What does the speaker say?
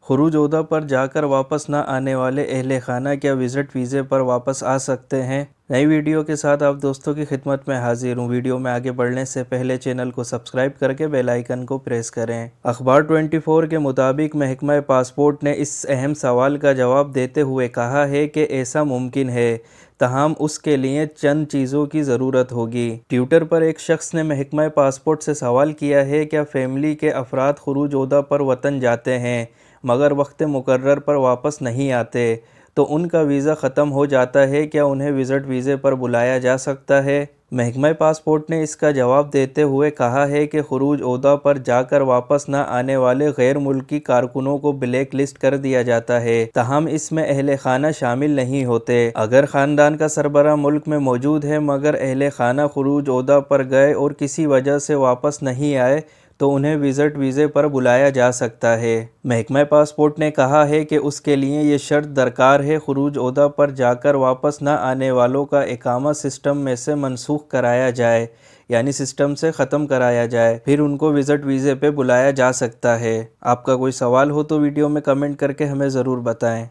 خروج عہدہ پر جا کر واپس نہ آنے والے اہل خانہ کیا وزٹ ویزے پر واپس آ سکتے ہیں؟ نئی ویڈیو کے ساتھ آپ دوستوں کی خدمت میں حاضر ہوں۔ ویڈیو میں آگے بڑھنے سے پہلے چینل کو سبسکرائب کر کے بیل آئیکن کو پریس کریں۔ اخبار 24 کے مطابق محکمہ پاسپورٹ نے اس اہم سوال کا جواب دیتے ہوئے کہا ہے کہ ایسا ممکن ہے، تاہم اس کے لیے چند چیزوں کی ضرورت ہوگی۔ ٹویٹر پر ایک شخص نے محکمہ پاسپورٹ سے سوال کیا ہے، کیا فیملی کے افراد خروج عہدہ پر وطن جاتے ہیں مگر وقت مقرر پر واپس نہیں آتے تو ان کا ویزا ختم ہو جاتا ہے؟ کیا انہیں وزٹ ویزے پر بلایا جا سکتا ہے؟ محکمہ پاسپورٹ نے اس کا جواب دیتے ہوئے کہا ہے کہ خروج عہدہ پر جا کر واپس نہ آنے والے غیر ملکی کارکنوں کو بلیک لسٹ کر دیا جاتا ہے، تاہم اس میں اہل خانہ شامل نہیں ہوتے۔ اگر خاندان کا سربراہ ملک میں موجود ہے مگر اہل خانہ خروج عہدہ پر گئے اور کسی وجہ سے واپس نہیں آئے تو انہیں وزٹ ویزے پر بلایا جا سکتا ہے۔ محکمہ پاسپورٹ نے کہا ہے کہ اس کے لیے یہ شرط درکار ہے، خروج عہدہ پر جا کر واپس نہ آنے والوں کا اقامہ سسٹم میں سے منسوخ کرایا جائے، یعنی سسٹم سے ختم کرایا جائے، پھر ان کو وزٹ ویزے پہ بلایا جا سکتا ہے۔ آپ کا کوئی سوال ہو تو ویڈیو میں کمنٹ کر کے ہمیں ضرور بتائیں۔